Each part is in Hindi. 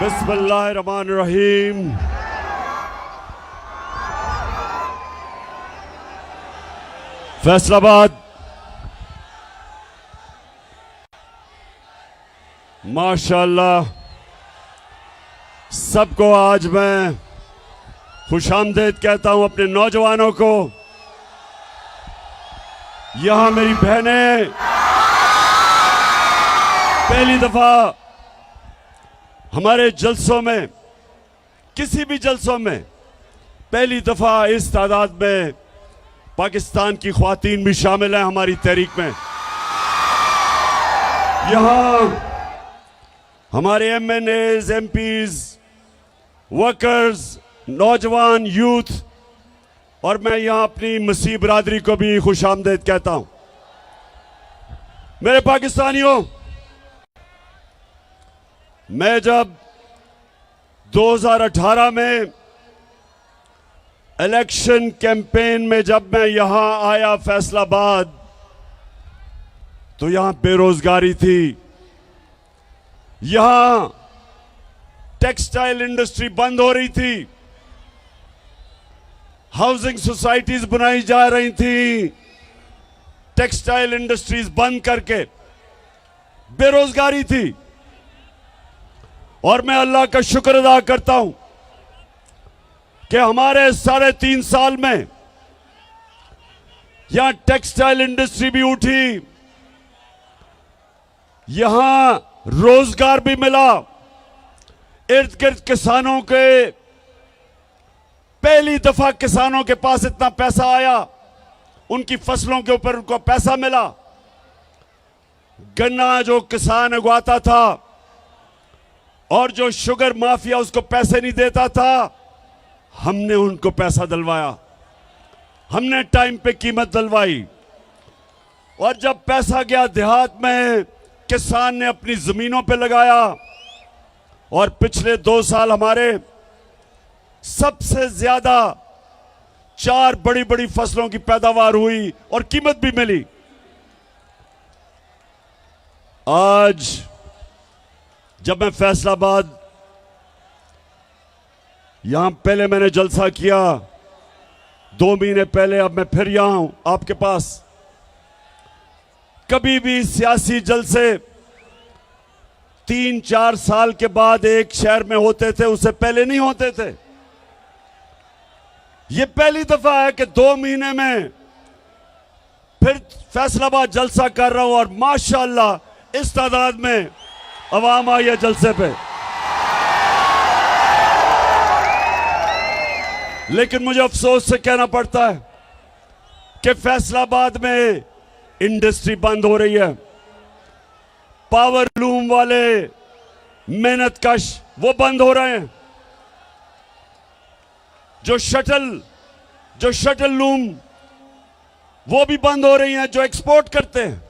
बिस्मिल्लाहिर्रहमानिर्रहीम। फैसलाबाद माशाअल्लाह सबको आज मैं खुशामदीद कहता हूं अपने नौजवानों को। यहां मेरी बहनें पहली दफा हमारे जलसों में, किसी भी जलसों में पहली दफा इस तादाद में पाकिस्तान की ख्वातीन भी शामिल हैं हमारी तहरीक में। यहां हमारे एमएनएज, एमपीज, वर्कर्स, नौजवान, यूथ और मैं यहां अपनी मसीह बरादरी को भी खुशामदीद कहता हूं। मेरे पाकिस्तानियों, मैं जब 2018 में इलेक्शन कैंपेन में जब मैं यहां आया फैसलाबाद, तो यहां बेरोजगारी थी, यहां टेक्सटाइल इंडस्ट्री बंद हो रही थी, हाउसिंग सोसाइटीज बनाई जा रही थी, टेक्सटाइल इंडस्ट्रीज बंद करके बेरोजगारी थी। और मैं अल्लाह का शुक्र अदा करता हूं कि हमारे 3.5 साल में यहां टेक्सटाइल इंडस्ट्री भी उठी, यहां रोजगार भी मिला, इर्द गिर्द किसानों के पहली दफा किसानों के पास इतना पैसा आया, उनकी फसलों के ऊपर उनको पैसा मिला। गन्ना जो किसान उगाता था और जो शुगर माफिया उसको पैसे नहीं देता था, हमने उनको पैसा दिलवाया, हमने टाइम पे कीमत दिलवाई। और जब पैसा गया देहात में, किसान ने अपनी जमीनों पे लगाया और पिछले 2 साल हमारे सबसे ज्यादा 4 बड़ी बड़ी फसलों की पैदावार हुई और कीमत भी मिली। आज जब मैं फैसलाबाद यहां पहले मैंने जलसा किया 2 महीने पहले, अब मैं फिर यहां हूं आपके पास। कभी भी सियासी जलसे 3-4 साल के बाद एक शहर में होते थे, उससे पहले नहीं होते थे। यह पहली दफा है कि 2 महीने में फिर फैसलाबाद जलसा कर रहा हूं और माशाअल्लाह इस तादाद में अवाम आई है जलसे पे। लेकिन मुझे अफसोस से कहना पड़ता है कि फैसलाबाद में इंडस्ट्री बंद हो रही है। पावर लूम वाले मेहनत कश वो बंद हो रहे हैं। जो शटल लूम वो भी बंद हो रही हैं, जो एक्सपोर्ट करते हैं।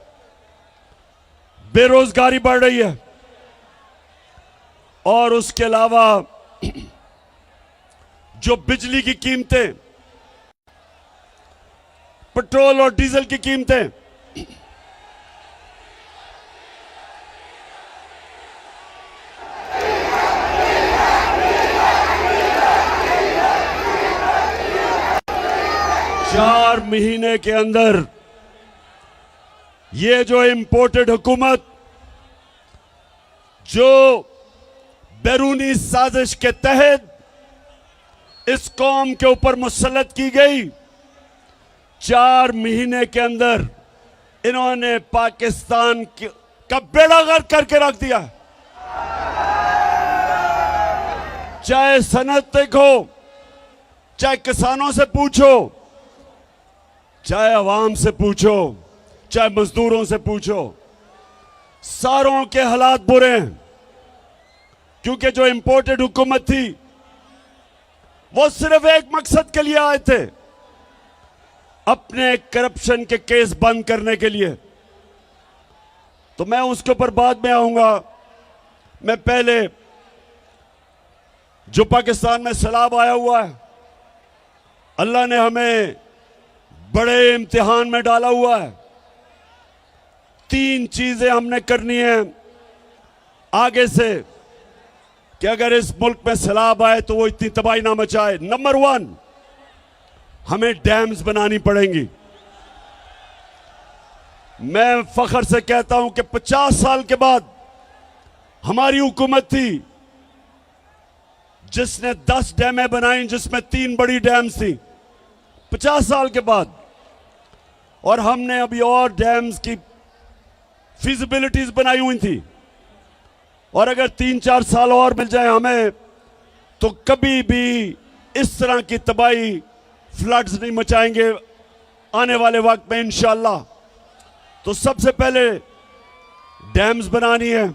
बेरोजगारी बढ़ रही है और उसके अलावा जो बिजली की कीमतें, पेट्रोल और डीजल की कीमतें, चार महीने के अंदर ये जो इंपोर्टेड हुकूमत जो बैरूनी साजिश के तहत इस कौम के ऊपर मुसल्लत की गई, 4 महीने के अंदर इन्होंने पाकिस्तान का बेड़ा गर्क करके रख दिया। चाहे सनत देखो, चाहे किसानों से पूछो, चाहे अवाम से पूछो, चाहे मजदूरों से पूछो, सारों के हालात बुरे हैं। क्योंकि जो इंपोर्टेड हुकूमत थी वो सिर्फ एक मकसद के लिए आए थे, अपने करप्शन के केस बंद करने के लिए। तो मैं उसके ऊपर बाद में आऊंगा। मैं पहले जो पाकिस्तान में सैलाब आया हुआ है, अल्लाह ने हमें बड़े इम्तिहान में डाला हुआ है। 3 चीजें हमने करनी है आगे से। कि अगर इस मुल्क में सैलाब आए तो वो इतनी तबाही ना मचाए। नंबर 1, हमें डैम्स बनानी पड़ेंगी। मैं फख्र से कहता हूं कि 50 साल के बाद हमारी हुकूमत थी जिसने 10 डैमें बनाई, जिसमें 3 बड़ी डैम्स थी 50 साल के बाद। और हमने अभी और डैम्स की फिजिबिलिटीज बनाई हुई थी, और अगर 3-4 साल और मिल जाए हमें तो कभी भी इस तरह की तबाही, फ्लड्स नहीं मचाएंगे आने वाले वक्त में इंशाअल्लाह। तो सबसे पहले डैम्स बनानी है।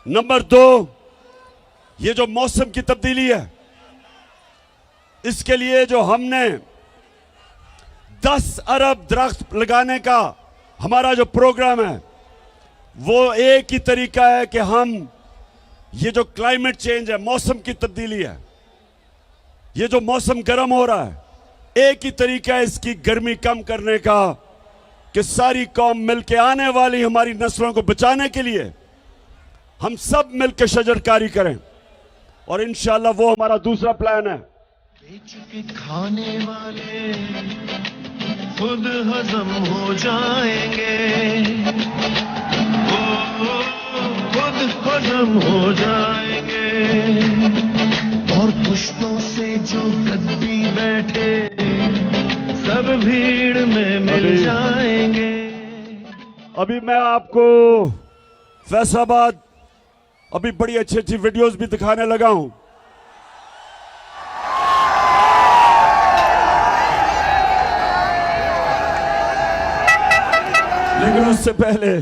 नंबर 2, ये जो मौसम की तब्दीली है, इसके लिए जो हमने 10 अरब दरख्त लगाने का हमारा जो प्रोग्राम है, वो एक ही तरीका है कि हम ये जो क्लाइमेट चेंज है, मौसम की तब्दीली है, ये जो मौसम गर्म हो रहा है, एक ही तरीका है इसकी गर्मी कम करने का कि सारी कौम मिलकर आने वाली हमारी नस्लों को बचाने के लिए हम सब मिलकर शजरकारी करें। और इंशाअल्लाह वो हमारा दूसरा प्लान है। बेच के खाने वाले खुद हजम हो जाएंगे, खुद हजम हो जाएंगे, और पुश्तों से जो गद्दी बैठे सब भीड़ में मिल जाएंगे। अभी मैं आपको फैसलाबाद अभी बड़ी अच्छी अच्छी वीडियोस भी दिखाने लगा हूं। लेकिन उससे पहले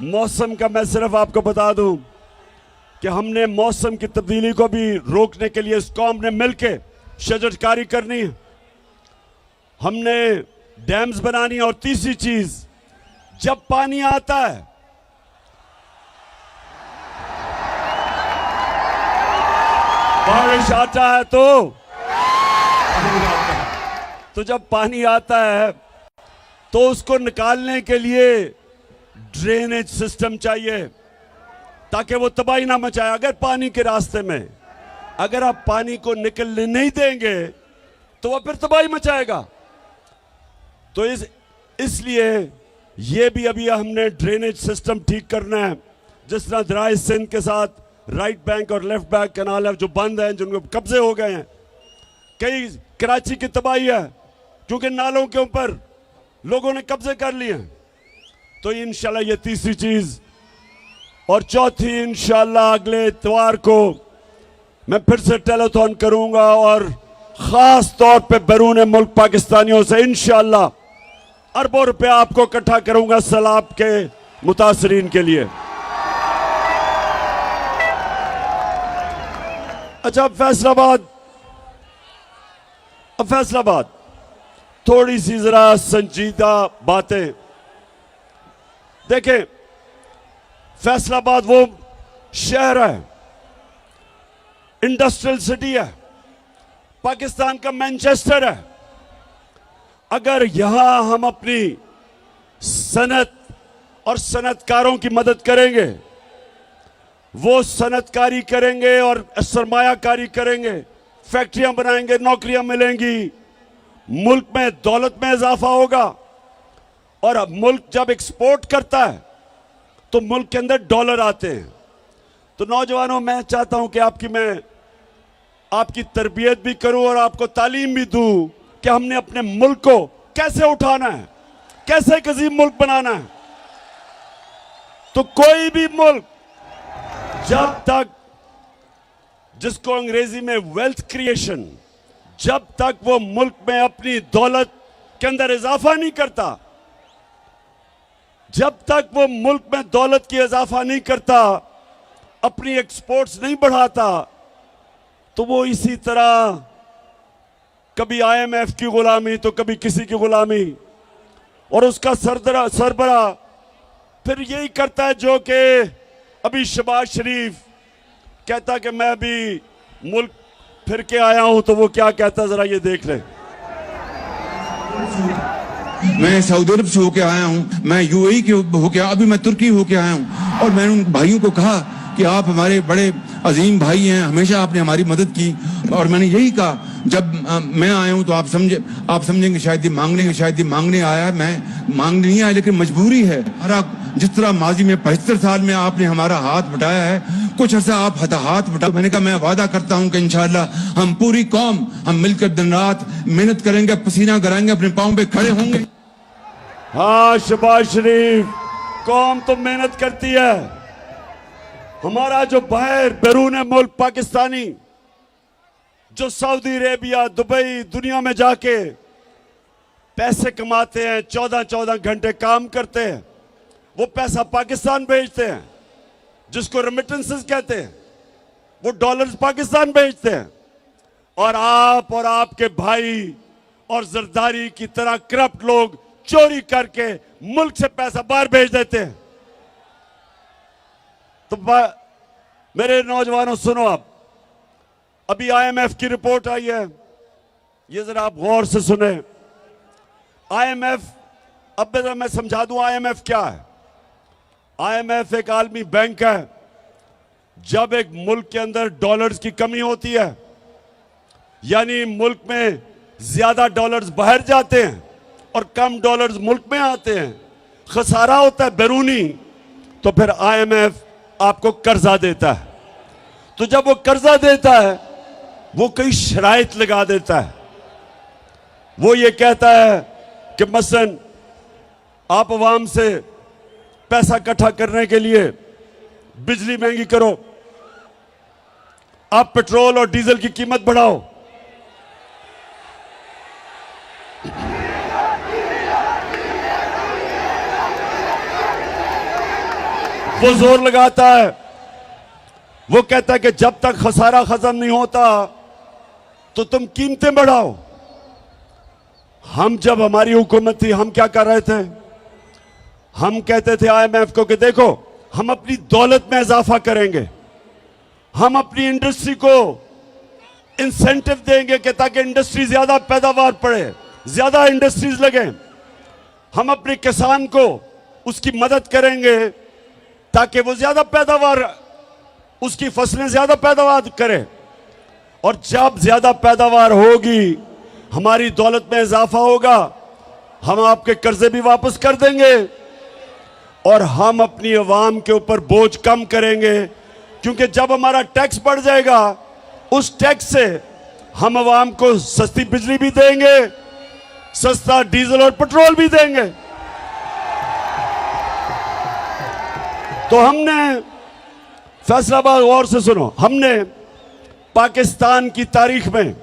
मौसम का मैं सिर्फ आपको बता दूं कि हमने मौसम की तब्दीली को भी रोकने के लिए इस कौम ने मिलकर शजरकारी करनी है, हमने डैम्स बनानी है। और तीसरी चीज, जब पानी आता है बारिश आता है तो जब पानी आता है तो उसको निकालने के लिए ड्रेनेज सिस्टम चाहिए ताकि वो तबाही ना मचाए। अगर पानी के रास्ते में अगर आप पानी को निकलने नहीं देंगे तो वह फिर तबाही मचाएगा। तो इसलिए ये भी अभी हमने ड्रेनेज सिस्टम ठीक करना है। जिस तरह दराए सिंध के साथ राइट बैंक और लेफ्ट बैंक कैनाल है जो बंद हैं, जिनको कब्जे हो गए हैं। कई कराची की तबाही है क्योंकि नालों के ऊपर लोगों ने कब्जे कर लिए हैं। तो इंशाल्लाह ये तीसरी चीज। और चौथी, इंशाल्लाह अगले इतवार को मैं फिर से टेलीथॉन करूंगा और खास तौर पे बैरून मुल्क पाकिस्तानियों से इंशाल्लाह अरबों रुपया आपको इकट्ठा करूंगा सैलाब के मुतासरीन के लिए। अच्छा, फैसलाबाद थोड़ी सी जरा संजीदा बातें देखें। फैसलाबाद वो शहर है, इंडस्ट्रियल सिटी है, पाकिस्तान का मैनचेस्टर है। अगर यहां हम अपनी सनत और सनतकारों की मदद करेंगे, वो सनतकारी करेंगे और सरमायाकारी करेंगे, फैक्ट्रियां बनाएंगे, नौकरियां मिलेंगी, मुल्क में दौलत में इजाफा होगा। और अब मुल्क जब एक्सपोर्ट करता है तो मुल्क के अंदर डॉलर आते हैं। तो नौजवानों, मैं चाहता हूं कि मैं आपकी तरबियत भी करूं और आपको तालीम भी दूं कि हमने अपने मुल्क को कैसे उठाना है, कैसे एक अजीम मुल्क बनाना है। तो कोई भी मुल्क जब तक, जिसको अंग्रेजी में वेल्थ क्रिएशन, जब तक वो मुल्क में अपनी दौलत के अंदर इजाफा नहीं करता, जब तक वो मुल्क में दौलत की इजाफा नहीं करता, अपनी एक्सपोर्ट्स नहीं बढ़ाता, तो वो इसी तरह कभी IMF की गुलामी तो कभी किसी की गुलामी, और उसका सरबरा फिर यही करता है जो कि अभी शहबाज शरीफ कहता कि मैं भी मुल्क फिर के आया हूं। तो वो क्या कहता, जरा ये देख लें। मैं सऊदी अरब से होके आया हूं, मैं UAE के होके, अभी मैं तुर्की होके आया हूं। और मैंने उन भाइयों को कहा कि आप हमारे बड़े अजीम भाई हैं, हमेशा आपने हमारी मदद की। और मैंने यही कहा, जब मैं आया हूं तो आप समझेंगे शायद ये मांगने आया है। मैं मांगने नहीं आया, लेकिन मजबूरी है। जिस तरह माजी में 75 साल में आपने हमारा हाथ बटाया है, कुछ अर्सा आप हाथ बटा। मैंने कहा मैं वादा करता हूं कि इंशाअल्लाह हम पूरी कौम हम मिलकर दिन रात मेहनत करेंगे, पसीना कराएंगे, अपने पांव पे खड़े होंगे। हाँ शहबाज शरीफ, कौम तो मेहनत करती है। हमारा जो बाहर बैरून मुल्क पाकिस्तानी जो सऊदी अरेबिया, दुबई, दुनिया में जाके पैसे कमाते हैं, 14-14 घंटे काम करते हैं, वो पैसा पाकिस्तान भेजते हैं, जिसको रेमिटेंसेस कहते हैं। वो डॉलर्स पाकिस्तान भेजते हैं। और आप और आपके भाई और जरदारी की तरह करप्ट लोग चोरी करके मुल्क से पैसा बाहर भेज देते हैं। तो मेरे नौजवानों सुनो, आप अभी आईएमएफ की रिपोर्ट आई है, ये जरा आप गौर से सुने। आईएमएफ, अब मैं समझा दूं आईएमएफ क्या है। आईएमएफ एक आलमी बैंक है। जब एक मुल्क के अंदर डॉलर्स की कमी होती है, यानी मुल्क में ज्यादा डॉलर्स बाहर जाते हैं और कम डॉलर्स मुल्क में आते हैं, खसारा होता है बैरूनी, तो फिर आईएमएफ आपको कर्जा देता है। तो जब वो कर्जा देता है, वो कई शराइत लगा देता है। वो ये कहता है कि मसलन आप अवाम से पैसा इकट्ठा करने के लिए बिजली महंगी करो, आप पेट्रोल और डीजल की कीमत बढ़ाओ, वो जोर लगाता है। वो कहता है कि जब तक खसारा खत्म नहीं होता तो तुम कीमतें बढ़ाओ। हम जब हमारी हुकूमत थी, हम क्या कर रहे थे? हम कहते थे आईएमएफ को कि देखो, हम अपनी दौलत में इजाफा करेंगे, हम अपनी इंडस्ट्री को इंसेंटिव देंगे कि ताकि इंडस्ट्री ज्यादा पैदावार पड़े, ज्यादा इंडस्ट्रीज लगे। हम अपने किसान को उसकी मदद करेंगे ताकि वो ज्यादा पैदावार, उसकी फसलें ज्यादा पैदावार करे। और जब ज्यादा पैदावार होगी, हमारी दौलत में इजाफा होगा, हम आपके कर्जे भी वापस कर देंगे और हम अपनी अवाम के ऊपर बोझ कम करेंगे। क्योंकि जब हमारा टैक्स बढ़ जाएगा, उस टैक्स से हम अवाम को सस्ती बिजली भी देंगे, सस्ता डीजल और पेट्रोल भी देंगे। तो हमने फैसलाबाद, गौर से सुनो, हमने पाकिस्तान की तारीख में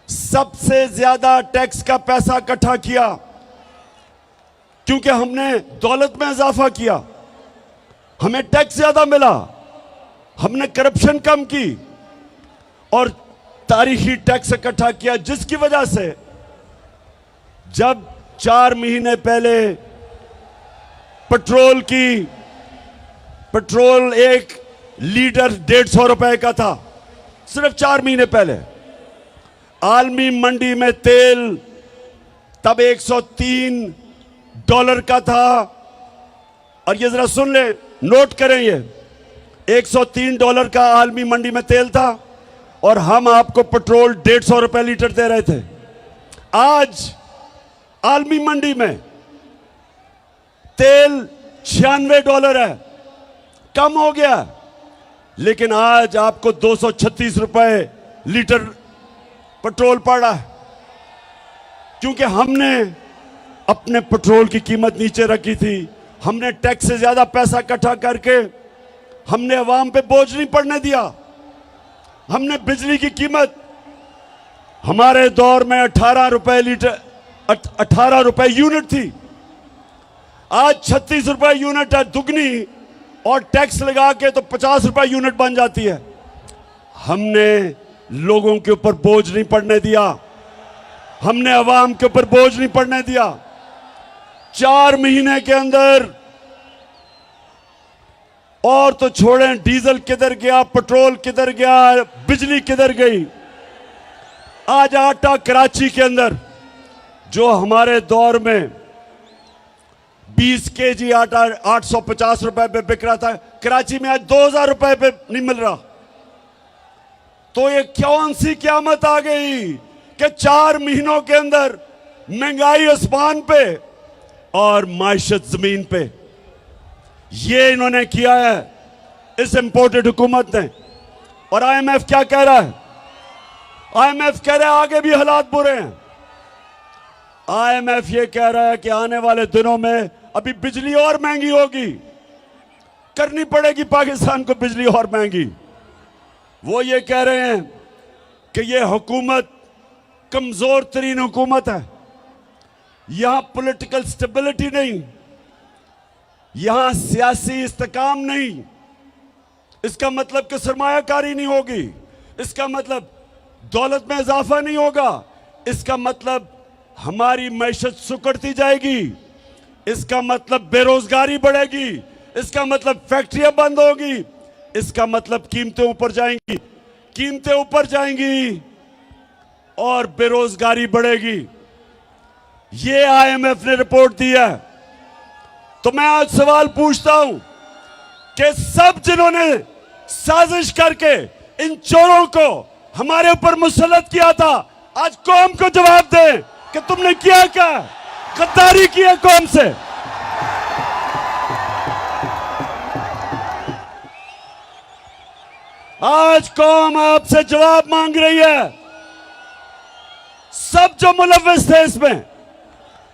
सबसे ज्यादा टैक्स का पैसा इकट्ठा किया, क्योंकि हमने दौलत में इजाफा किया, हमें टैक्स ज्यादा मिला, हमने करप्शन कम की और तारीखी टैक्स इकट्ठा किया, जिसकी वजह से जब 4 महीने पहले पेट्रोल एक लीटर 150 रुपए का था, सिर्फ 4 महीने पहले आलमी मंडी में तेल तब $103 का था। और ये जरा सुन ले, नोट करें, ये $103 का आलमी मंडी में तेल था और हम आपको पेट्रोल 150 रुपए लीटर दे रहे थे। आज आलमी मंडी में तेल $96 है, कम हो गया, लेकिन आज आपको 236 रुपए लीटर पेट्रोल पड़ रहा है, क्योंकि हमने अपने पेट्रोल की कीमत नीचे रखी थी। हमने टैक्स से ज्यादा पैसा इकट्ठा करके हमने अवाम पे बोझ नहीं पड़ने दिया। हमने बिजली की कीमत, हमारे दौर में 18 रुपए लीटर, 18 रुपए यूनिट थी, आज 36 रुपए यूनिट है, दुगनी, और टैक्स लगा के तो 50 रुपए यूनिट बन जाती है। हमने लोगों के ऊपर बोझ नहीं पड़ने दिया, हमने अवाम के ऊपर बोझ नहीं पड़ने दिया। 4 महीने के अंदर, और तो छोड़ें, डीजल किधर गया, पेट्रोल किधर गया, बिजली किधर गई। आज आटा कराची के अंदर जो हमारे दौर में 20 केजी आटा 850 रुपए पे बिक रहा था, कराची में आज 2000 रुपए पे नहीं मिल रहा। तो ये कौन सी क़यामत आ गई कि 4 महीनों के अंदर महंगाई आसमान पे और माइशत जमीन पे। ये इन्होंने किया है इस इंपोर्टेड हुकूमत ने। और आईएमएफ क्या कह रहा है? आईएमएफ कह रहा है आगे भी हालात बुरे हैं। आईएमएफ ये कह रहा है कि आने वाले दिनों में अभी बिजली और महंगी होगी, करनी पड़ेगी पाकिस्तान को बिजली और महंगी। वो ये कह रहे हैं कि ये हुकूमत कमजोर तरीन हुकूमत है, यहां पॉलिटिकल स्टेबिलिटी नहीं, यहां सियासी इस्तेकाम नहीं। इसका मतलब कि सरमायाकारी नहीं होगी, इसका मतलब दौलत में इजाफा नहीं होगा, इसका मतलब हमारी मैशत सुकड़ती जाएगी, इसका मतलब बेरोजगारी बढ़ेगी, इसका मतलब फैक्ट्रियां बंद होगी, इसका मतलब कीमतें ऊपर जाएंगी, कीमतें ऊपर जाएंगी और बेरोजगारी बढ़ेगी। ये आईएमएफ ने रिपोर्ट दी है। तो मैं आज सवाल पूछता हूं कि सब जिन्होंने साजिश करके इन चोरों को हमारे ऊपर मुसल्लत किया था, आज कौम को जवाब दें कि तुमने किया क्या? गद्दारी की है कौम से। आज कौम आपसे जवाब मांग रही है। सब जो मुलव्विस थे इसमें,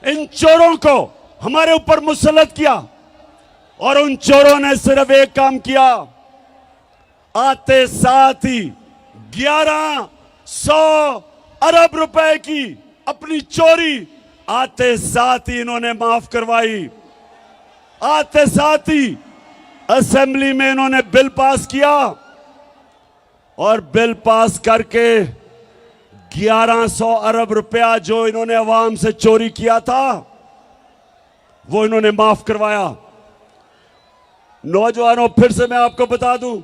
इन चोरों को हमारे ऊपर मुसल्लत किया और उन चोरों ने सिर्फ एक काम किया, आते साथ ही 1100 अरब रुपए की अपनी चोरी आते साथ ही इन्होंने माफ करवाई। आते साथ ही असेंबली में इन्होंने बिल पास किया और बिल पास करके 1100 अरब रुपया जो इन्होंने अवाम से चोरी किया था वो इन्होंने माफ करवाया। नौजवानों, फिर से मैं आपको बता दूं,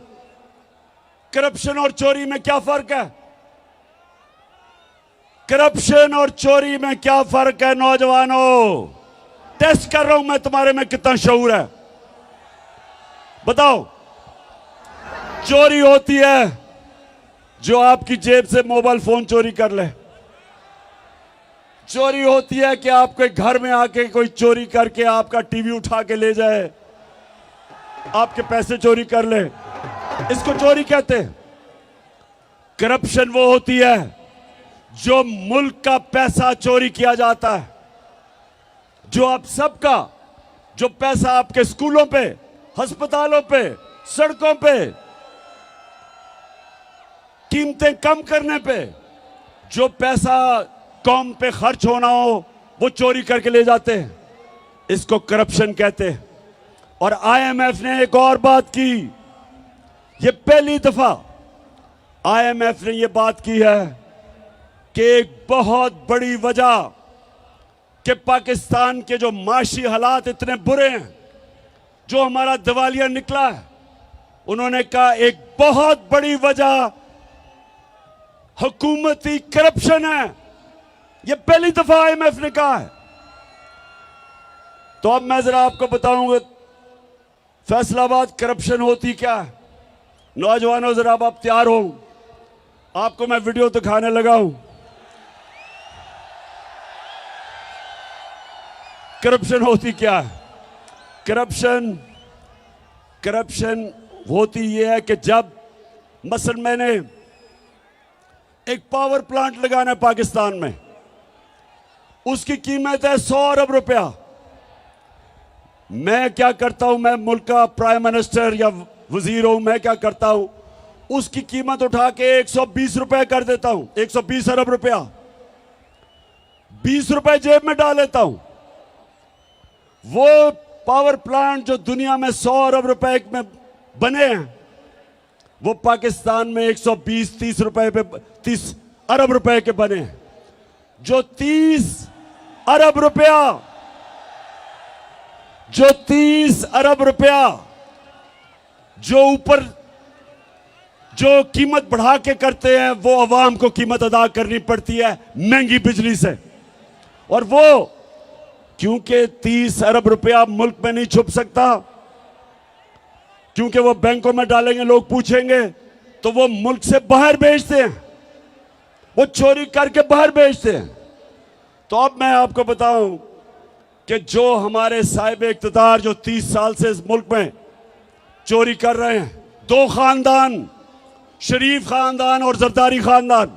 करप्शन और चोरी में क्या फर्क है? करप्शन और चोरी में क्या फर्क है नौजवानों? टेस्ट कर रहा हूं मैं तुम्हारे में कितना शऊर है। बताओ। चोरी होती है जो आपकी जेब से मोबाइल फोन चोरी कर ले। चोरी होती है कि आपके घर में आके कोई चोरी करके आपका टीवी उठा के ले जाए, आपके पैसे चोरी कर ले। इसको चोरी कहते हैं। करप्शन वो होती है जो मुल्क का पैसा चोरी किया जाता है, जो आप सबका, जो पैसा आपके स्कूलों पे, अस्पतालों पे, सड़कों पे, कीमतें कम करने पे, जो पैसा कौम पे खर्च होना हो वो चोरी करके ले जाते हैं। इसको करप्शन कहते हैं। और आईएमएफ ने एक और बात की, ये पहली दफा आईएमएफ ने ये बात की है कि एक बहुत बड़ी वजह कि पाकिस्तान के जो माशी हालात इतने बुरे हैं, जो हमारा दिवालिया निकला है, उन्होंने कहा एक बहुत बड़ी वजह हुकूमती करप्शन है। यह पहली दफा आईएमएफ ने कहा है। तो अब मैं जरा आपको बताऊंगा फैसलाबाद करप्शन होती क्या है। नौजवानों, जरा अब आप तैयार हो, आपको मैं वीडियो दिखाने लगा हूं। करप्शन होती क्या है? करप्शन होती यह है कि जब मसलन मैंने एक पावर प्लांट लगाना है पाकिस्तान में, उसकी कीमत है 100 अरब रुपया। मैं क्या करता हूं, मैं मुल्क का प्राइम मिनिस्टर या वजीर हूं, मैं क्या करता हूं, उसकी कीमत उठा के 120 रुपए कर देता हूं, 120 अरब रुपया, 20 रुपए जेब में डाल लेता हूं। वो पावर प्लांट जो दुनिया में 100 अरब रुपए में बने हैं, वो पाकिस्तान में 120-30 रुपए पे 30 अरब रुपए के बने हैं। जो 30 अरब रुपया जो ऊपर जो कीमत बढ़ा के करते हैं, वो अवाम को कीमत अदा करनी पड़ती है महंगी बिजली से। और वो क्योंकि 30 अरब रुपया मुल्क में नहीं छुप सकता, क्योंकि वो बैंकों में डालेंगे, लोग पूछेंगे, तो वो मुल्क से बाहर भेजते हैं, वो चोरी करके बाहर भेजते हैं। तो अब मैं आपको बताऊं कि जो हमारे साहिब इख्तियार जो 30 साल से इस मुल्क में चोरी कर रहे हैं, 2 खानदान, शरीफ खानदान और जरदारी खानदान,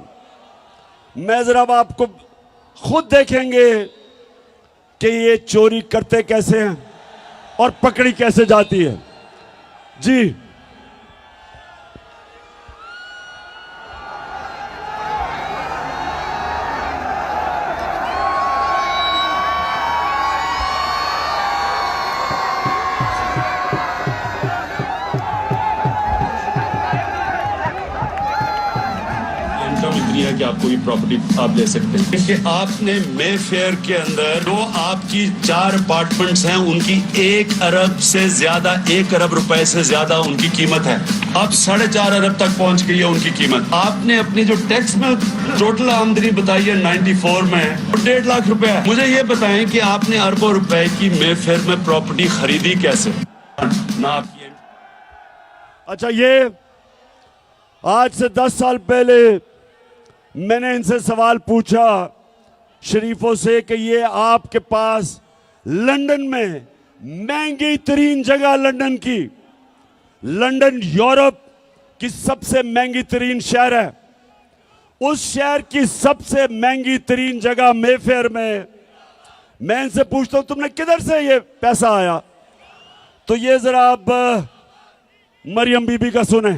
मैं जरा अब आपको खुद देखेंगे कि ये चोरी करते कैसे हैं और पकड़ी कैसे जाती है। जी इतनी है कि आपको ये प्रॉपर्टी आप ले सकते हैं कि आपने मे फेयर के अंदर जो आपकी 4 अपार्टमेंट्स हैं उनकी 1 अरब से ज्यादा, 1 अरब रुपए से ज्यादा उनकी कीमत है। अब 4.5 अरब तक पहुंच गई है उनकी कीमत। आपने अपनी जो टैक्स में टोटल आमदनी बताई है 94 में 1.5 लाख रुपए है। मुझे ये बताएं कि आपने अरबों रुपए की मे फेयर में प्रॉपर्टी खरीदी कैसे? ना आपकी। अच्छा, ये आज से 10 साल पहले मैंने इनसे सवाल पूछा शरीफों से कि ये आपके पास लंदन में महंगी तरीन जगह, लंदन यूरोप की सबसे महंगी तरीन शहर है, उस शहर की सबसे महंगी तरीन जगह मेफेयर में मैं इनसे पूछता हूं तुमने किधर से ये पैसा आया? तो ये जरा अब मरियम बीबी का सुने।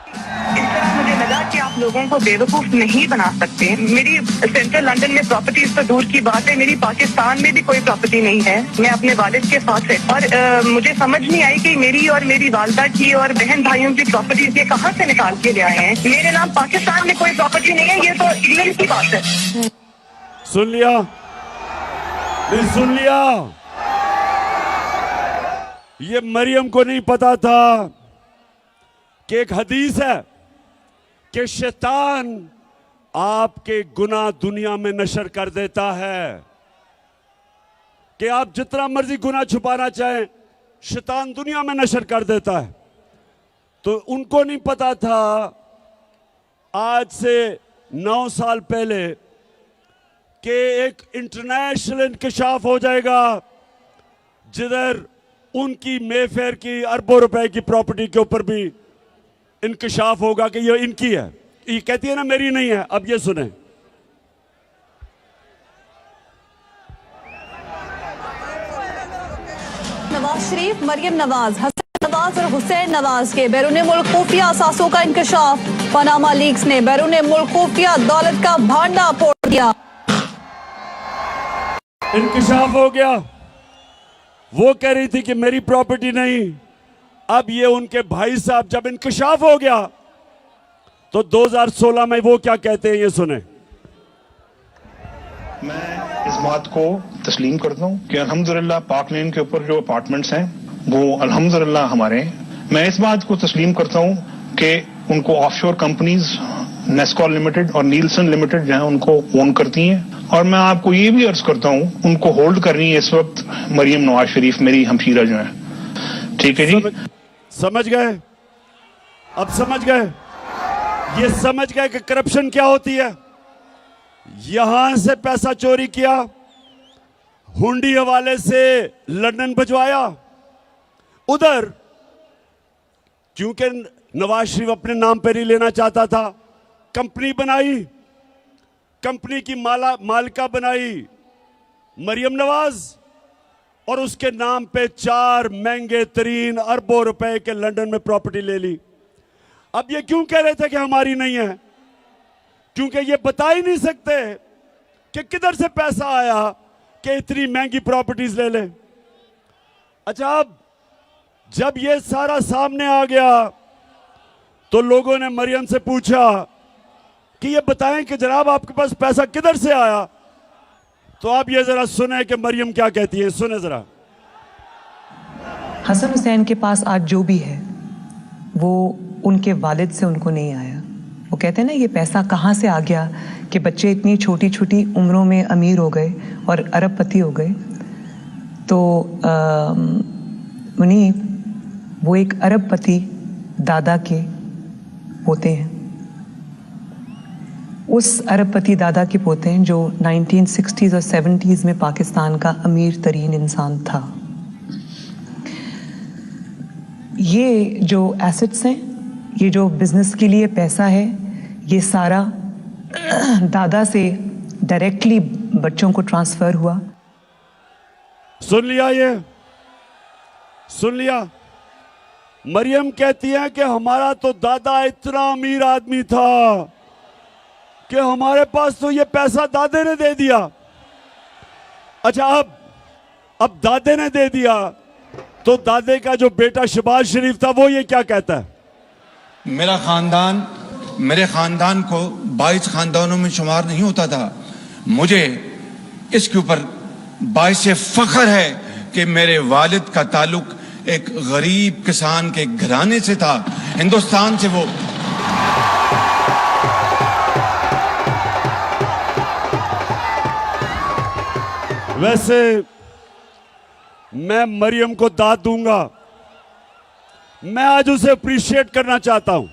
मुझे लगा कि आप लोगों को बेवकूफ नहीं बना सकते। मेरी सेंट्रल लंदन में प्रॉपर्टीज तो दूर की बात है, मेरी पाकिस्तान में भी कोई प्रॉपर्टी नहीं है। मैं अपने वालिद के साथ है और मुझे समझ नहीं आई कि मेरी और मेरी वालदा की और बहन भाइयों की प्रॉपर्टीज ये कहाँ से निकाल के ले आए हैं। मेरे नाम पाकिस्तान में कोई प्रॉपर्टी नहीं है, ये तो इंग्लैंड की बात है। सुन लिया, सुन लिया। ये मरियम को नहीं पता था कि एक हदीस है कि शैतान आपके गुनाह दुनिया में नशर कर देता है, कि आप जितना मर्जी गुनाह छुपाना चाहें शैतान दुनिया में नशर कर देता है। तो उनको नहीं पता था आज से 9 साल पहले कि एक इंटरनेशनल इंकशाफ हो जाएगा जिधर उनकी मेफेयर की अरबों रुपए की प्रॉपर्टी के ऊपर भी इंकशाफ होगा कि ये इनकी है। ये कहती है ना मेरी नहीं है। अब ये सुने, नवाज शरीफ, मरियम नवाज, हसन नवाज और हुसैन नवाज के बैरून मुल्क खुफिया असासों का इंकशाफ। पनामा लीक्स ने बैरून मुल्क खुफिया दौलत का भांडा फोड़ दिया। इंकशाफ हो गया। वो कह रही थी कि मेरी प्रॉपर्टी नहीं। अब ये उनके भाई साहब जब इंकशाफ हो गया तो 2016 में वो क्या कहते हैं, ये सुने। मैं इस बात को तस्लीम करता हूँ कि अल्हम्दुलिल्लाह पाक लेन के ऊपर जो अपार्टमेंट्स हैं वो अल्हम्दुलिल्लाह हमारे हैं। मैं इस बात को तस्लीम करता हूँ कि उनको ऑफशोर कंपनीज नेस्कॉल लिमिटेड और नीलसन लिमिटेड जो है उनको ओन करती हैं। और मैं आपको ये भी अर्ज करता हूँ उनको होल्ड कर रही है इस वक्त मरियम नवाज शरीफ, मेरी हमशीरा जो है। ठीक है जी, समझ गए? अब समझ गए? ये समझ गए कि करप्शन क्या होती है। यहां से पैसा चोरी किया, हुंडी हवाले से लंदन भिजवाया, उधर क्योंकि नवाज शरीफ अपने नाम पर ही लेना चाहता था, कंपनी बनाई, कंपनी की मालिका बनाई मरियम नवाज और उसके नाम पे 4 महंगे तरीन अरबों रुपए के लंदन में प्रॉपर्टी ले ली। अब ये क्यों कह रहे थे कि हमारी नहीं है? क्योंकि ये बता ही नहीं सकते कि किधर से पैसा आया कि इतनी महंगी प्रॉपर्टीज ले ले। अच्छा, अब जब ये सारा सामने आ गया तो लोगों ने मरियम से पूछा कि ये बताएं कि जनाब आपके पास पैसा किधर से आया। तो आप ये जरा सुने कि मरियम क्या कहती है, सुने जरा। हसन हुसैन के पास आज जो भी है वो उनके वालिद से उनको नहीं आया, वो वो कहते हैं ना, ये पैसा कहाँ से आ गया कि बच्चे इतनी छोटी छोटी उम्रों में अमीर हो गए और अरबपति हो गए। तो मुनीब वो एक अरबपति दादा के पोते हैं, उस अरबपति दादा के पोते हैं जो 1960s और 70s में पाकिस्तान का अमीर तरीन इंसान था। ये जो एसेट्स हैं, ये जो बिजनेस के लिए पैसा है, ये सारा दादा से डायरेक्टली बच्चों को ट्रांसफर हुआ। सुन लिया, ये सुन लिया। मरियम कहती है कि हमारा तो दादा इतना अमीर आदमी था कि हमारे पास तो ये पैसा दादे ने दे दिया। अच्छा, अब दादे ने दे दिया तो दादे का जो बेटा शहबाज शरीफ था वो ये क्या कहता है? मेरे खानदान को 22 खानदानों में शुमार नहीं होता था। मुझे इसके ऊपर बाइसे फख्र है कि मेरे वालिद का ताल्लुक एक गरीब किसान के घराने से था, हिंदुस्तान से। वो वैसे मैं मरियम को दाद दूंगा, मैं आज उसे अप्रिशिएट करना चाहता हूं।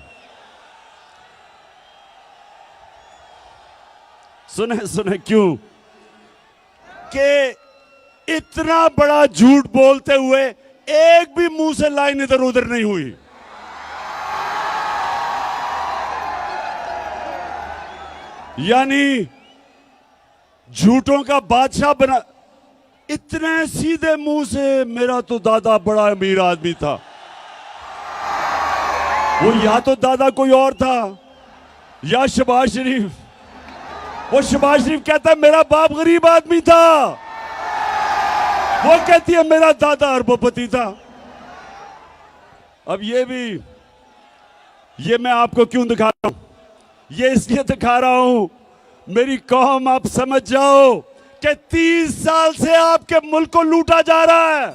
सुने सुने क्यों कि इतना बड़ा झूठ बोलते हुए एक भी मुंह से लाइन इधर उधर नहीं हुई। यानी झूठों का बादशाह बना, इतने सीधे मुंह से मेरा तो दादा बड़ा अमीर आदमी था। वो या तो दादा कोई और था या शहबाज शरीफ। वो शहबाज शरीफ कहता है मेरा बाप गरीब आदमी था, वो कहती है मेरा दादा अरबपति था। अब ये मैं आपको क्यों दिखा रहा हूं? ये इसलिए दिखा रहा हूं मेरी कौम आप समझ जाओ कि 30 साल से आपके मुल्क को लूटा जा रहा है।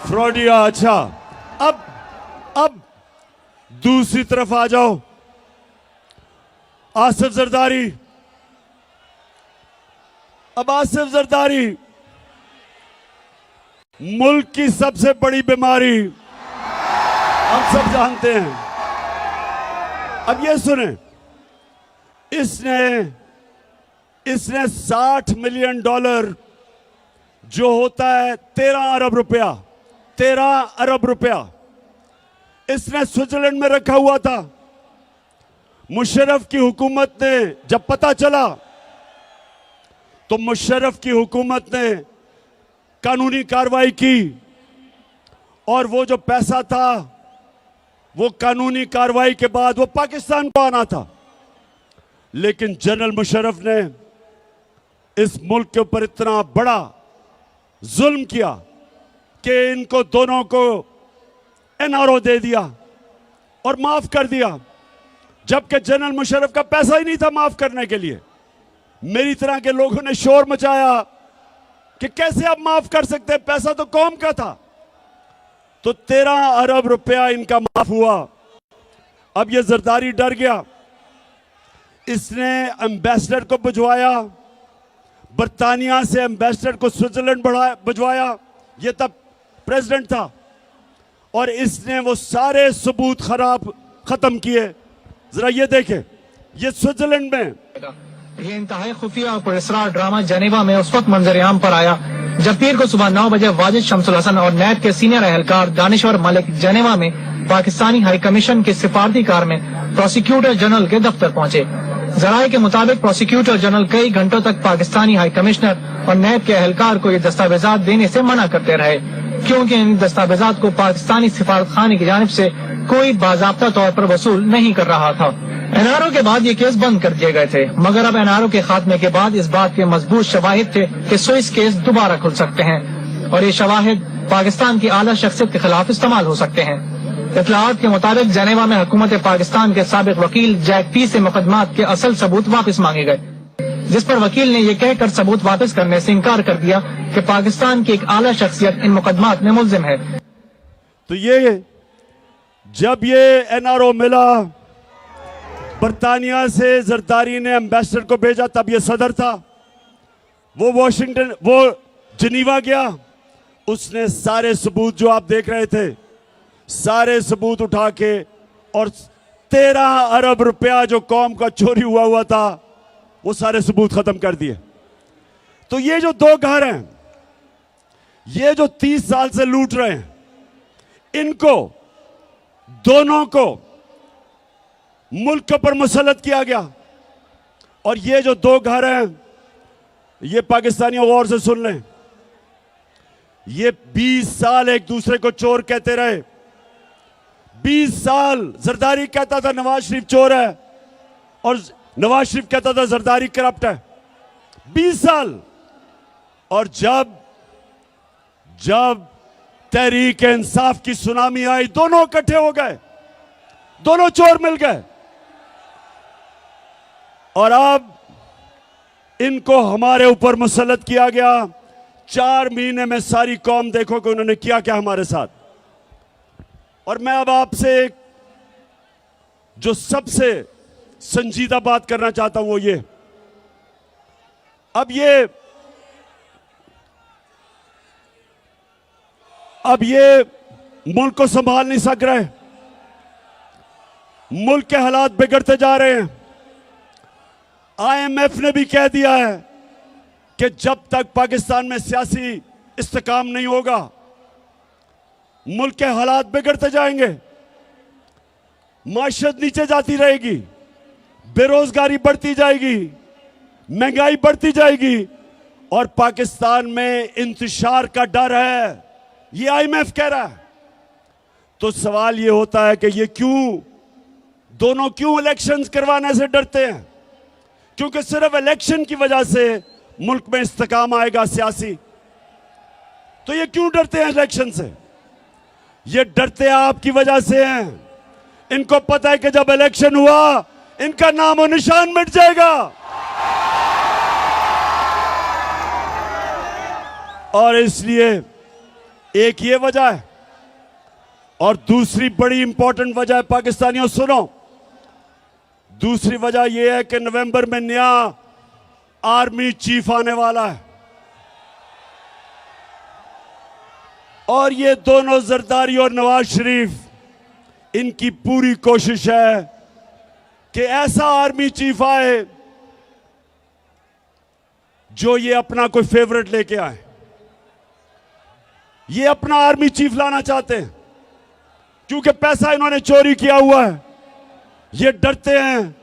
फ्रॉडिया। अच्छा, अब दूसरी तरफ आ जाओ। आसिफ जरदारी। अब आसिफ जरदारी मुल्क की सबसे बड़ी बीमारी हम सब जानते हैं। अब ये सुने, इसने $60 मिलियन जो होता है 13 अरब रुपया इसने स्विट्जरलैंड में रखा हुआ था। मुशर्रफ की हुकूमत ने जब पता चला तो मुशर्रफ की हुकूमत ने कानूनी कार्रवाई की और वो जो पैसा था वो कानूनी कार्रवाई के बाद वो पाकिस्तान को आना था। लेकिन जनरल मुशर्रफ ने इस मुल्क के ऊपर इतना बड़ा जुल्म किया कि इनको दोनों को एनआरओ दे दिया और माफ कर दिया, जबकि जनरल मुशर्रफ का पैसा ही नहीं था माफ करने के लिए। मेरी तरह के लोगों ने शोर मचाया कि कैसे आप माफ कर सकते हैं, पैसा तो कौम का था। तो 13 अरब रुपया इनका माफ हुआ। अब ये जरदारी डर गया, इसने एम्बेसडर को भिजवाया, बर्तानिया से एम्बेसडर को स्विट्जरलैंड भिजवाया, ये तब प्रेसिडेंट था, और इसने वो सारे सबूत खत्म किए। जरा ये देखें, ये स्विट्जरलैंड में ये इंतहाई खुफिया और पुरस्कार ड्रामा जेनेवा में उस वक्त मंजर-ए-आम पर आया जब पीर को सुबह 9 बजे वाजिद शमसुल हसन और नैब के सीनियर एहलकार दानिश्वर मलिक जेनेवा में पाकिस्तानी हाई कमीशन की सिफारती कार में प्रोसिक्यूटर जनरल के दफ्तर पहुंचे। जराये के मुताबिक प्रोसिक्यूटर जनरल कई घंटों तक पाकिस्तानी हाई कमिश्नर और नैब के एहलकार को ये दस्तावेजात देने से मना करते रहे, क्योंकि इन दस्तावेजात को पाकिस्तानी सिफारत खाने की जानिब से कोई बाज़ाब्ता तौर पर वसूल नहीं कर रहा था। एनआरओ के बाद ये केस बंद कर दिए गए थे, मगर अब एनआरओ के खात्मे के बाद इस बात के मजबूत शवाहिद थे कि स्विस केस दोबारा खुल सकते हैं और ये शवाहिद पाकिस्तान की आला शख्सियत के खिलाफ इस्तेमाल हो सकते हैं। इत्तलाआत के मुताबिक जेनेवा में हुकूमत पाकिस्तान के साबिक वकील जैक पी से मुकदमात के असल सबूत वापस मांगे गए। जिस पर वकील ने ये कहकर सबूत वापस करने से इनकार कर दिया कि पाकिस्तान की एक आला शख्सियत इन मुकदमात में मुल्जिम है। तो ये जब ये एनआरओ मिला बरतानिया से, जरदारी ने एम्बेसडर को भेजा, तब ये सदर था, वो जिनीवा गया, उसने सारे सबूत जो आप देख रहे थे, सारे सबूत उठा के और 13 अरब रुपया जो कौम का चोरी हुआ था वो सारे सबूत खत्म कर दिए। तो ये जो दो घर हैं, ये जो 30 साल से लूट रहे हैं, इनको दोनों को मुल्क पर मुसल्लत किया गया। और ये जो दो घर हैं, ये पाकिस्तानियों गौर से सुन लें, ये 20 साल एक दूसरे को चोर कहते रहे। 20 साल जरदारी कहता था नवाज शरीफ चोर है और नवाज शरीफ कहता था जरदारी करप्ट है। 20 साल। और जब तहरीक इंसाफ की सुनामी आई, दोनों इकट्ठे हो गए, दोनों चोर मिल गए। और अब इनको हमारे ऊपर मुसल्लत किया गया। 4 महीने में सारी कौम देखो कि उन्होंने किया क्या हमारे साथ। और मैं अब आपसे जो सबसे संजीदा बात करना चाहता हूं वो ये, अब ये मुल्क को संभाल नहीं सक रहे, मुल्क के हालात बिगड़ते जा रहे हैं। IMF ने भी कह दिया है कि जब तक पाकिस्तान में सियासी इस्तेकाम नहीं होगा, मुल्क के हालात बिगड़ते जाएंगे, माशरत नीचे जाती रहेगी, बेरोजगारी बढ़ती जाएगी, महंगाई बढ़ती जाएगी और पाकिस्तान में इंतशार का डर है, ये IMF कह रहा है। तो सवाल ये होता है कि ये दोनों क्यों इलेक्शंस करवाने से डरते हैं? क्योंकि सिर्फ इलेक्शन की वजह से मुल्क में इस्तेकाम आएगा सियासी। तो ये क्यों डरते हैं इलेक्शन से? ये डरते आपकी वजह से हैं। इनको पता है कि जब इलेक्शन हुआ इनका नाम और निशान मिट जाएगा। और इसलिए एक ये वजह है। और दूसरी बड़ी इंपॉर्टेंट वजह है, पाकिस्तानियों सुनो, दूसरी वजह यह है कि नवंबर में नया आर्मी चीफ आने वाला है। और ये दोनों जरदारी और नवाज शरीफ, इनकी पूरी कोशिश है कि ऐसा आर्मी चीफ आए जो ये अपना कोई फेवरेट लेके आए। ये अपना आर्मी चीफ लाना चाहते हैं क्योंकि पैसा इन्होंने चोरी किया हुआ है। ये डरते हैं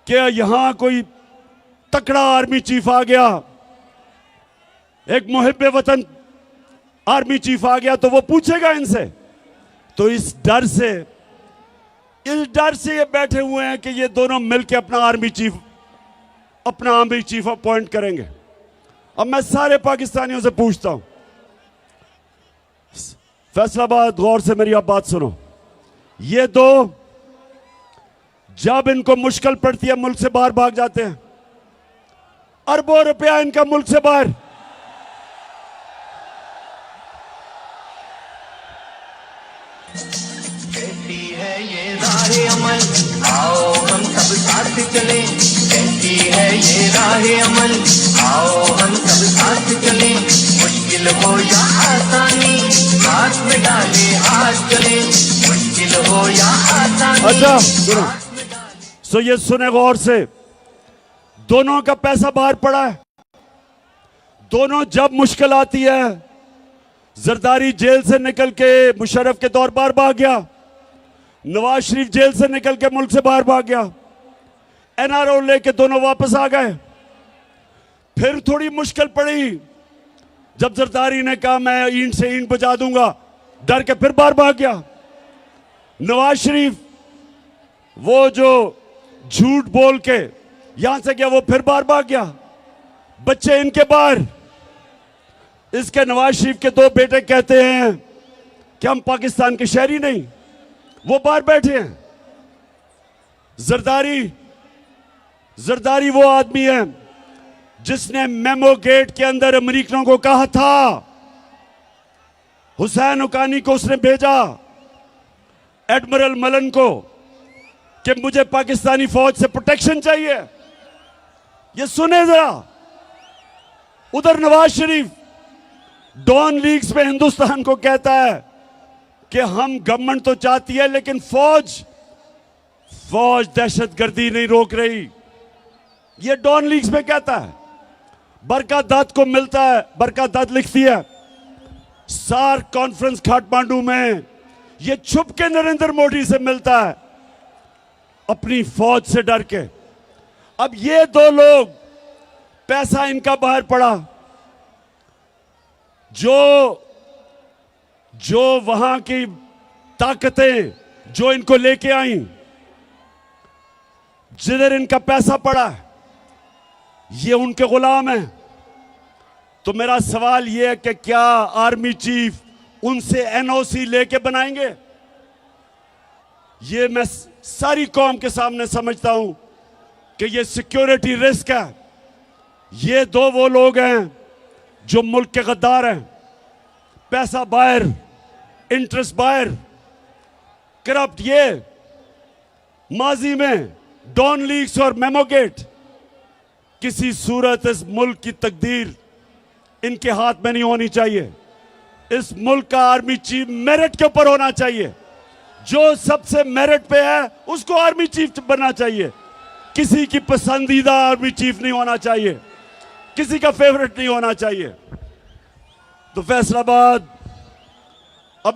कि यहां कोई तकड़ा आर्मी चीफ आ गया, एक मुहिब्बे वतन आर्मी चीफ आ गया तो वो पूछेगा इनसे। तो इस डर से ये बैठे हुए हैं कि ये दोनों मिलकर अपना आर्मी चीफ अपॉइंट करेंगे। अब मैं सारे पाकिस्तानियों से पूछता हूं, फैसलाबाद, गौर से मेरी आप बात सुनो। ये दो जब इनको मुश्किल पड़ती है मुल्क से बाहर भाग जाते हैं। अरबों रुपया इनका मुल्क से बाहर। कहती है ये राहे अमल, आओ हम सब साथ चले। कहती है ये राहे अमल, आओ हम सब साथ चले। मुश्किल हो या आसानी, हाथ में डाले हाथ चले। मुश्किल हो या आसानी, अच्छा सुनो, सो ये सुने गौर से, दोनों का पैसा बाहर पड़ा है। दोनों जब मुश्किल आती है, जरदारी जेल से निकल के मुशर्रफ के दौर पर भाग गया, नवाज शरीफ जेल से निकल के मुल्क से बाहर भाग गया, एनआरओ लेके दोनों वापस आ गए। फिर थोड़ी मुश्किल पड़ी, जब जरदारी ने कहा मैं ईंट से ईंट बजा दूंगा, डर के फिर बाहर भाग गया। नवाज शरीफ वो जो झूठ बोल के यहां से गया, वो फिर बाहर भाग गया। बच्चे इनके बाहर, इसके नवाज शरीफ के 2 बेटे कहते हैं कि हम पाकिस्तान के शहरी नहीं, वो बाहर बैठे हैं। जरदारी वो आदमी है जिसने मेमो गेट के अंदर अमेरिकनों को कहा था, हुसैन हुकानी को उसने भेजा, एडमिरल मलन को, कि मुझे पाकिस्तानी फौज से प्रोटेक्शन चाहिए। ये सुने जरा, उधर नवाज शरीफ डॉन लीग्स में हिंदुस्तान को कहता है कि हम गवर्नमेंट तो चाहती है लेकिन फौज दहशतगर्दी नहीं रोक रही। ये डॉन लीग्स में कहता है। बरकत दत्त को मिलता है, बरकत दत्त लिखती है सार्क कॉन्फ्रेंस काठमांडू में, ये छुप के नरेंद्र मोदी से मिलता है अपनी फौज से डर के। अब ये दो लोग, पैसा इनका बाहर पड़ा, जो वहां की ताकतें जो इनको लेके आई, जिधर इनका पैसा पड़ा, ये उनके गुलाम हैं। तो मेरा सवाल यह है कि क्या आर्मी चीफ उनसे एनओसी लेके बनाएंगे? ये मैं सारी कौम के सामने समझता हूं कि ये सिक्योरिटी रिस्क है। ये दो वो लोग हैं जो मुल्क के गद्दार हैं। पैसा बाहर, इंटरेस्ट बाहर, करप्ट। ये माजी में डॉन लीग्स और मेमोगेट, किसी सूरत इस मुल्क की तकदीर इनके हाथ में नहीं होनी चाहिए। इस मुल्क का आर्मी चीफ मेरिट के ऊपर होना चाहिए। जो सबसे मेरिट पे है उसको आर्मी चीफ बनना चाहिए। किसी की पसंदीदा आर्मी चीफ नहीं होना चाहिए, किसी का फेवरेट नहीं होना चाहिए। तो फैसलाबाद, अब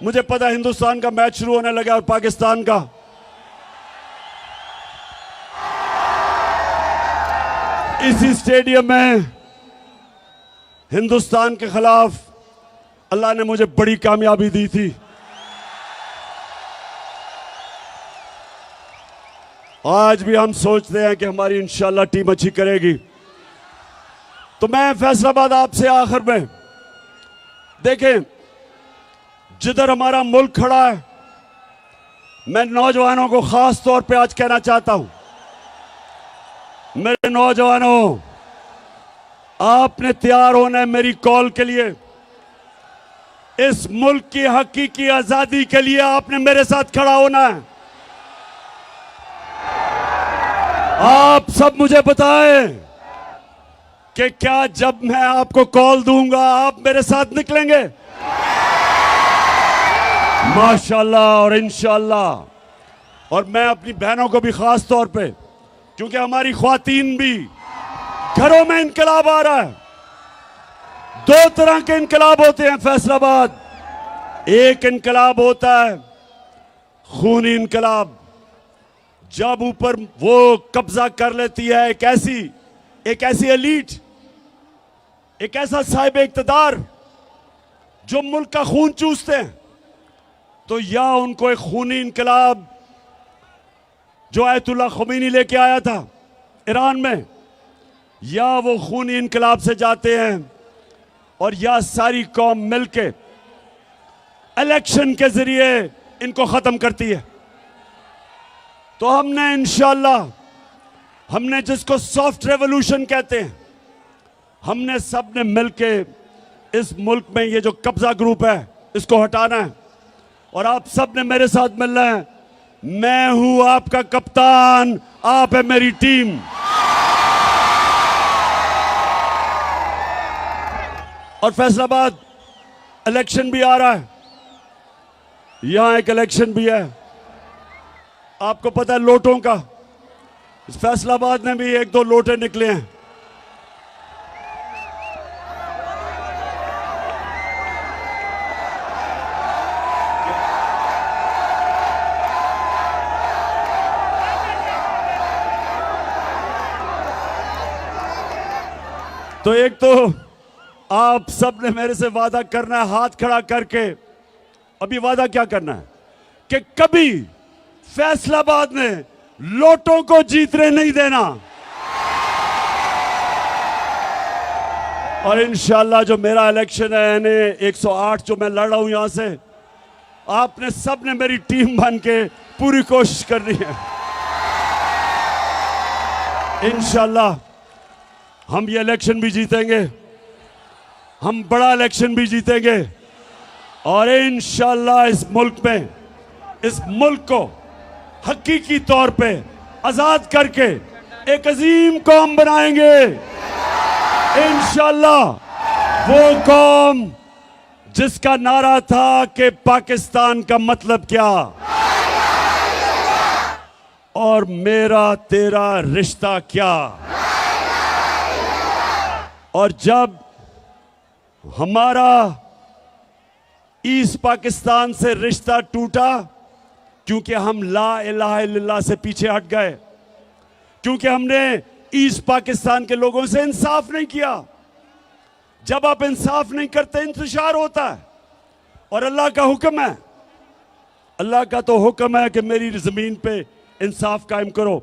मुझे पता है हिंदुस्तान का मैच शुरू होने लगा और पाकिस्तान का। इसी स्टेडियम में हिंदुस्तान के खिलाफ अल्लाह ने मुझे बड़ी कामयाबी दी थी। आज भी हम सोचते हैं कि हमारी इंशाल्लाह टीम अच्छी करेगी। तो मैं फैसलाबाद आपसे आखिर में, देखें जिधर हमारा मुल्क खड़ा है, मैं नौजवानों को खास तौर पे आज कहना चाहता हूं, मेरे नौजवानों, आपने तैयार होना है मेरी कॉल के लिए। इस मुल्क की हकीकी आजादी के लिए आपने मेरे साथ खड़ा होना है। आप सब मुझे बताएं कि क्या जब मैं आपको कॉल दूंगा आप मेरे साथ निकलेंगे? माशाल्लाह और इंशाल्लाह। और मैं अपनी बहनों को भी खास तौर पे, क्योंकि हमारी ख्वातीन भी घरों में इनकलाब आ रहा है। दो तरह के इनकलाब होते हैं फैसलाबाद। एक इनकलाब होता है खूनी इनकलाब, जब ऊपर वो कब्जा कर लेती है एक ऐसी एलीट, एक ऐसा साहिब इक्तदार जो मुल्क का खून चूसते हैं। तो या उनको एक खूनी इनकलाब जो आयतुल्लाह ख़ुमैनी लेके आया था ईरान में, या वो खूनी इनकलाब से जाते हैं और या सारी कौम मिलके इलेक्शन के जरिए इनको खत्म करती है। तो हमने इंशाल्लाह, हमने जिसको सॉफ्ट रेवोल्यूशन कहते हैं, हमने सब ने मिलके इस मुल्क में ये जो कब्जा ग्रुप है इसको हटाना है। और आप सब ने मेरे साथ मिलना है। मैं हूं आपका कप्तान, आप है मेरी टीम। और फैसलाबाद इलेक्शन भी आ रहा है, यहां एक इलेक्शन भी है, आपको पता है लोटों का। इस फैसलाबाद में भी एक दो लोटे निकले हैं। तो एक तो आप सब ने मेरे से वादा करना है हाथ खड़ा करके। अभी वादा क्या करना है कि कभी फैसलाबाद में लोटों को जीतने नहीं देना। और इंशाल्लाह जो मेरा इलेक्शन है यानी 108 जो मैं लड़ रहा हूं यहां से, आपने सब ने मेरी टीम बन के पूरी कोशिश करनी है। इंशाल्लाह हम ये इलेक्शन भी जीतेंगे, हम बड़ा इलेक्शन भी जीतेंगे और इंशाअल्लाह इस मुल्क को हकीकी तौर पे आजाद करके एक अजीम कौम बनाएंगे। इंशाअल्लाह वो कौम जिसका नारा था कि पाकिस्तान का मतलब क्या और मेरा तेरा रिश्ता क्या। और जब हमारा ईस्ट पाकिस्तान से रिश्ता टूटा, क्योंकि हम ला इलाहा इल्लल्लाह से पीछे हट गए, क्योंकि हमने ईस्ट पाकिस्तान के लोगों से इंसाफ नहीं किया। जब आप इंसाफ नहीं करते इंतशार होता है और अल्लाह का हुक्म है, अल्लाह का तो हुक्म है कि मेरी जमीन पे इंसाफ कायम करो।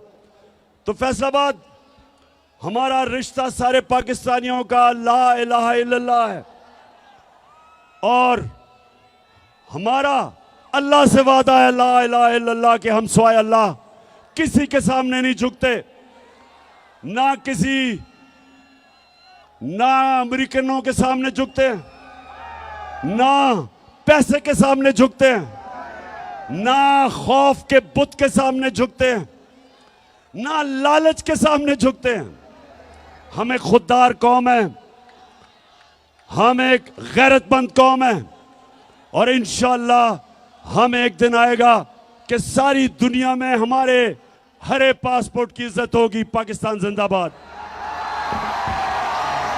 तो फैसलाबाद हमारा रिश्ता सारे पाकिस्तानियों का ला इलाहा इल्लल्लाह है और हमारा अल्लाह से वादा है ला इलाहा इल्लल्लाह के हम सिवाय अल्लाह किसी के सामने नहीं झुकते, ना अमेरिकनों के सामने झुकते हैं, ना पैसे के सामने झुकते हैं, ना खौफ के बुत के सामने झुकते हैं, ना लालच के सामने झुकते हैं। हम एक खुददार कौम है, हम एक गैरतमंद कौम है और इंशाअल्लाह हम एक दिन आएगा कि सारी दुनिया में हमारे हरे पासपोर्ट की इज्जत होगी। पाकिस्तान जिंदाबाद।